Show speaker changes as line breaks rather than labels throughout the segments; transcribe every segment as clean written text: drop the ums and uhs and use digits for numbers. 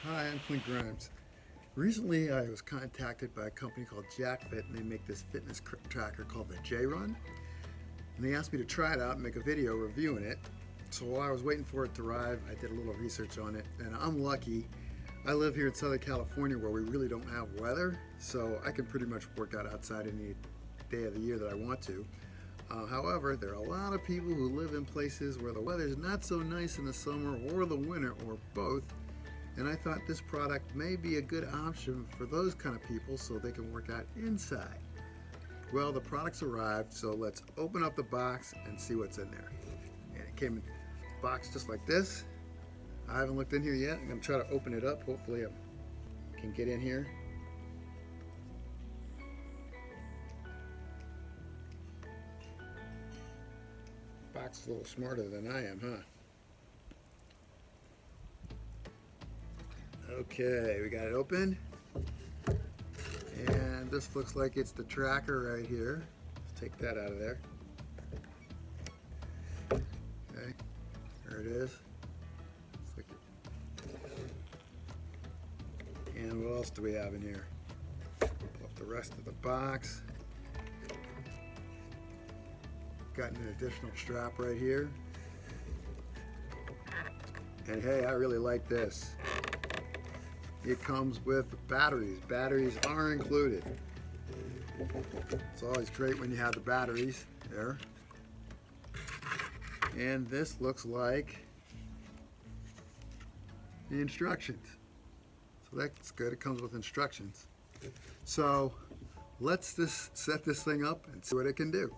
Hi, I'm Clint Grimes. Recently, I was contacted by a company called Jacfit, and they make this fitness tracker called the JRun. And they asked me to try it out and make a video reviewing it. So while I was waiting for it to arrive, I did a little research on it, and I'm lucky. I live here in Southern California where we really don't have weather, so I can pretty much work out outside any day of the year that I want to. However, there are a lot of people who live in places where the weather's not so nice in the summer or the winter or both. And I thought this product may be a good option for those kind of people so they can work out inside. Well, the product's arrived, so let's open up the box and see what's in there. And it came in a box just like this. I haven't looked in here yet. I'm going to try to open it up. Hopefully I can get in here. The box is a little smarter than I am, huh? Okay, we got it open, and this looks like it's the tracker right here. Let's take that out of there. Okay, there it is. And what else do we have in here? Pull up the rest of the box. Got an additional strap right here. And hey, I really like this. It comes with batteries. Batteries are included. It's always great when you have the batteries there. And this looks like the instructions. So that's good. It comes with instructions. So let's just set this thing up and see what it can do.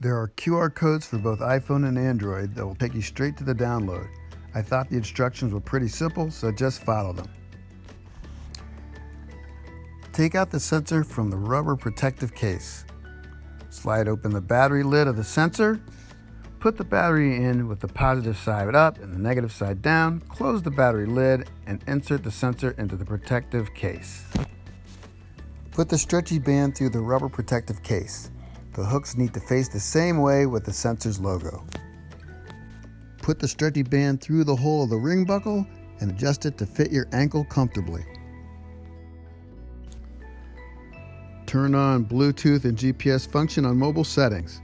There are QR codes for both iPhone and Android that will take you straight to the download. I thought the instructions were pretty simple, so just follow them. Take out the sensor from the rubber protective case. Slide open the battery lid of the sensor. Put the battery in with the positive side up and the negative side down. Close the battery lid and insert the sensor into the protective case. Put the stretchy band through the rubber protective case. The hooks need to face the same way with the sensor's logo. Put the stretchy band through the hole of the ring buckle and adjust it to fit your ankle comfortably. Turn on Bluetooth and GPS function on mobile settings.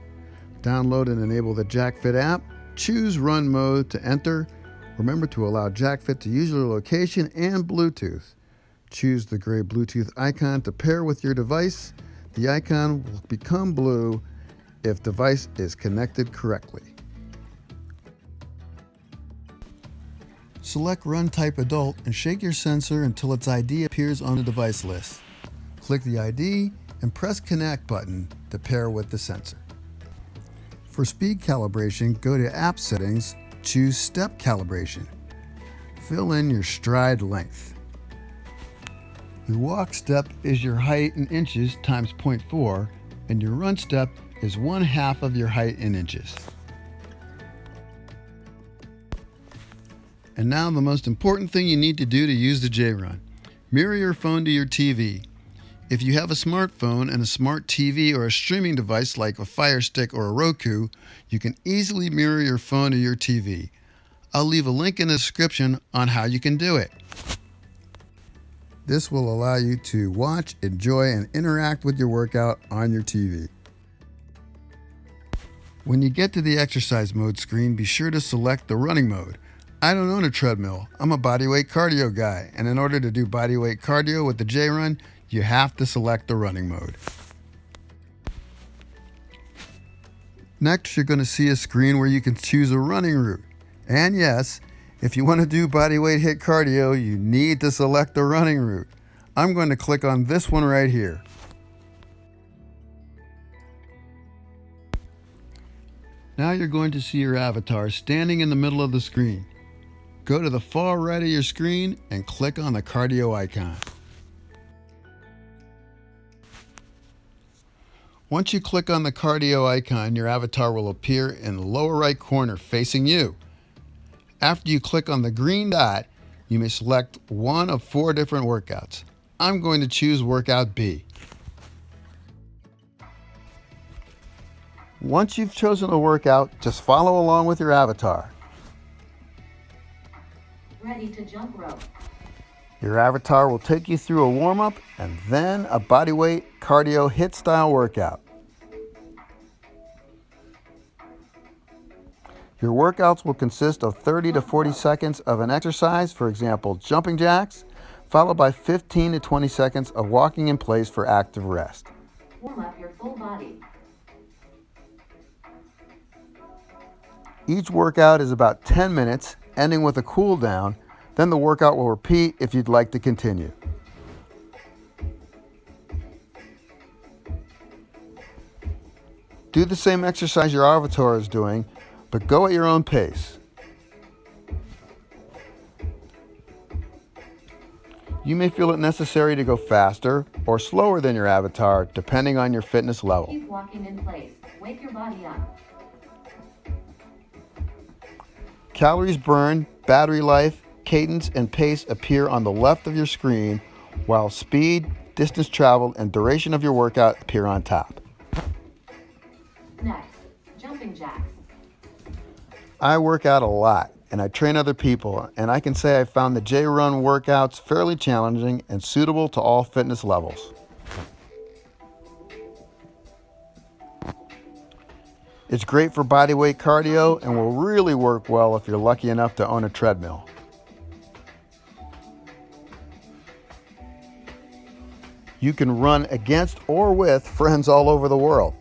Download and enable the Jacfit app. Choose Run Mode to enter. Remember to allow Jacfit to use your location and Bluetooth. Choose the gray Bluetooth icon to pair with your device. The icon will become blue if device is connected correctly. Select Run Type Adult and shake your sensor until its ID appears on the device list. Click the ID and press Connect button to pair with the sensor. For speed calibration, go to App Settings, choose Step Calibration. Fill in your stride length. Your walk step is your height in inches times 0.4, and your run step is 1/2 of your height in inches. And now the most important thing you need to do to use the JRun. Mirror your phone to your TV. If you have a smartphone and a smart TV or a streaming device like a Fire Stick or a Roku, you can easily mirror your phone to your TV. I'll leave a link in the description on how you can do it. This will allow you to watch, enjoy, and interact with your workout on your TV. When you get to the exercise mode screen, be sure to select the running mode. I don't own a treadmill. I'm a bodyweight cardio guy, and in order to do bodyweight cardio with the JRun, you have to select the running mode. Next, you're going to see a screen where you can choose a running route. And yes, if you want to do bodyweight HIIT cardio, you need to select the running route. I'm going to click on this one right here. Now you're going to see your avatar standing in the middle of the screen. Go to the far right of your screen and click on the cardio icon. Once you click on the cardio icon, your avatar will appear in the lower right corner facing you. After you click on the green dot, you may select one of 4 different workouts. I'm going to choose workout B. Once you've chosen a workout, just follow along with your avatar.
Ready to jump rope.
Your avatar will take you through a warm-up and then a bodyweight cardio HIIT style workout. Your workouts will consist of 30 to 40 seconds of an exercise, for example, jumping jacks, followed by 15 to 20 seconds of walking in place for active rest.
Warm up your full body.
Each workout is about 10 minutes, ending with a cool down. Then the workout will repeat if you'd like to continue. Do the same exercise your avatar is doing, but go at your own pace. You may feel it necessary to go faster or slower than your avatar, depending on your fitness level.
Keep walking in place. Wake your body up.
Calories burned, battery life, cadence, and pace appear on the left of your screen, while speed, distance traveled, and duration of your workout appear on top.
Next, jumping jacks.
I work out a lot, and I train other people, and I can say I found the JRun workouts fairly challenging and suitable to all fitness levels. It's great for bodyweight cardio and will really work well if you're lucky enough to own a treadmill. You can run against or with friends all over the world.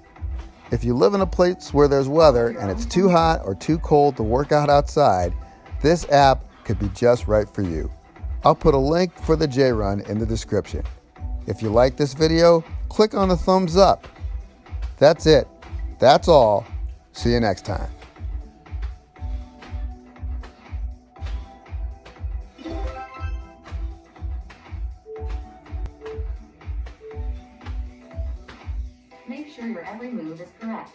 If you live in a place where there's weather and it's too hot or too cold to work out outside, this app could be just right for you. I'll put a link for the JRun in the description. If you like this video, click on the thumbs up. That's it. That's all. See you next time.
Make sure your every move is correct.